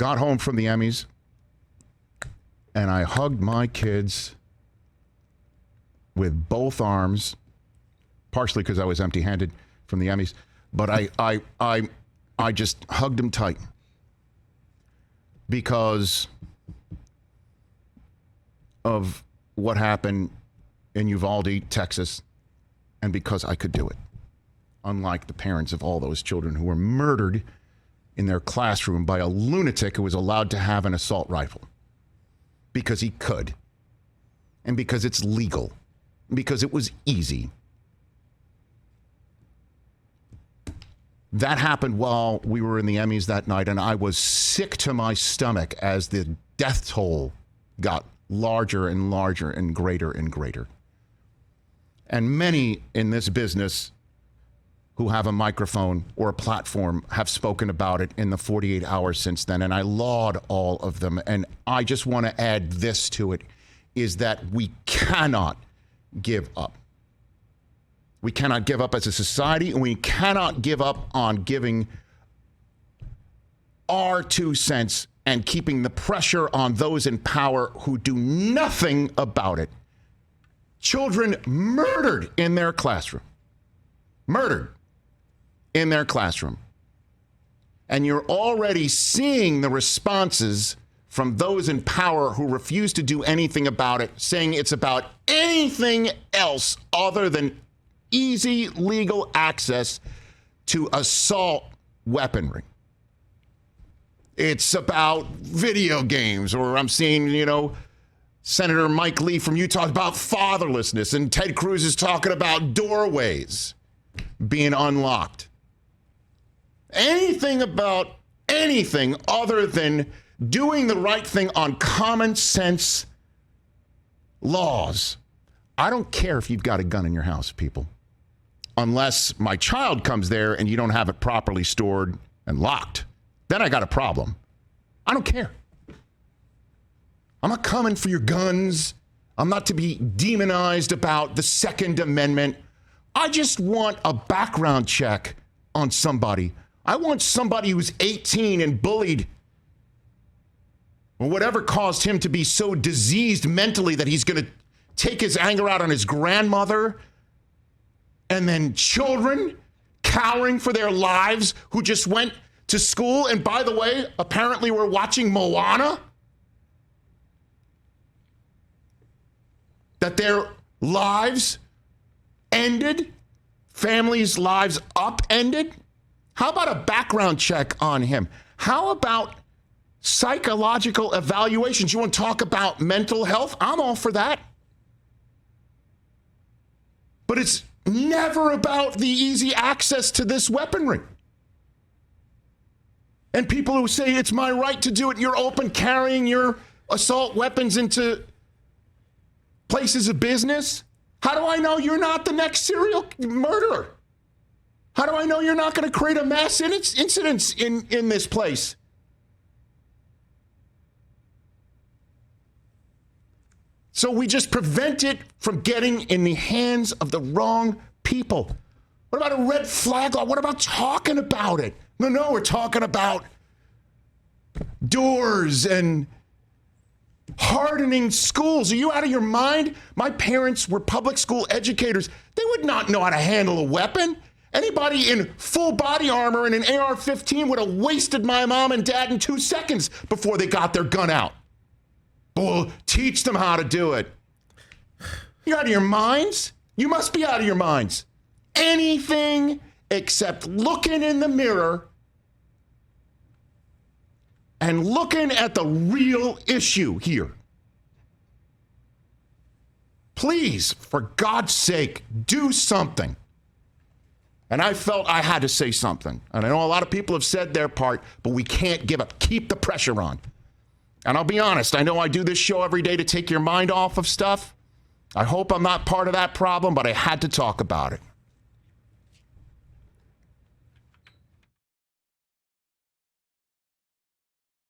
got home from the Emmys, and I hugged my kids with both arms, partially because I was empty-handed from the Emmys, but I just hugged them tight because of what happened in Uvalde, Texas, and because I could do it. Unlike the parents of all those children who were murdered in their classroom by a lunatic who was allowed to have an assault rifle because he could, and because it's legal, because it was easy. That happened while we were in the Emmys that night, and I was sick to my stomach as the death toll got larger and larger and greater and greater. And many in this business who have a microphone or a platform have spoken about it in the 48 hours since then, and I laud all of them. And I just want to add this to it, is that we cannot give up. We cannot give up as a society, and we cannot give up on giving our 2 cents and keeping the pressure on those in power who do nothing about it. Children murdered in their classroom. Murdered in their classroom. And you're already seeing the responses from those in power who refuse to do anything about it, saying it's about anything else other than easy legal access to assault weaponry. It's about video games, or I'm seeing, Senator Mike Lee from Utah about fatherlessness, and Ted Cruz is talking about doorways being unlocked. Anything about anything other than doing the right thing on common sense laws. I don't care if you've got a gun in your house, people. Unless my child comes there and you don't have it properly stored and locked. Then I got a problem. I don't care. I'm not coming for your guns. I'm not to be demonized about the Second Amendment. I just want a background check on somebody. I want somebody who's 18 and bullied, or whatever caused him to be so diseased mentally that he's going to take his anger out on his grandmother, and then children cowering for their lives who just went to school and, by the way, apparently were watching Moana. That their lives ended, families' lives upended. How about a background check on him? How about psychological evaluations? You want to talk about mental health? I'm all for that. But it's never about the easy access to this weaponry. And people who say it's my right to do it, you're open carrying your assault weapons into places of business. How do I know you're not the next serial murderer? How do I know you're not going to create a mass incidents in this place? So we just prevent it from getting in the hands of the wrong people. What about a red flag law? What about talking about it? No, we're talking about doors and hardening schools. Are you out of your mind? My parents were public school educators. They would not know how to handle a weapon. Anybody in full body armor and an AR-15 would have wasted my mom and dad in 2 seconds before they got their gun out. But we'll teach them how to do it. You out of your minds? You must be out of your minds. Anything except looking in the mirror and looking at the real issue here. Please, for God's sake, do something. And I felt I had to say something. And I know a lot of people have said their part, but we can't give up. Keep the pressure on. And I'll be honest, I know I do this show every day to take your mind off of stuff. I hope I'm not part of that problem, but I had to talk about it.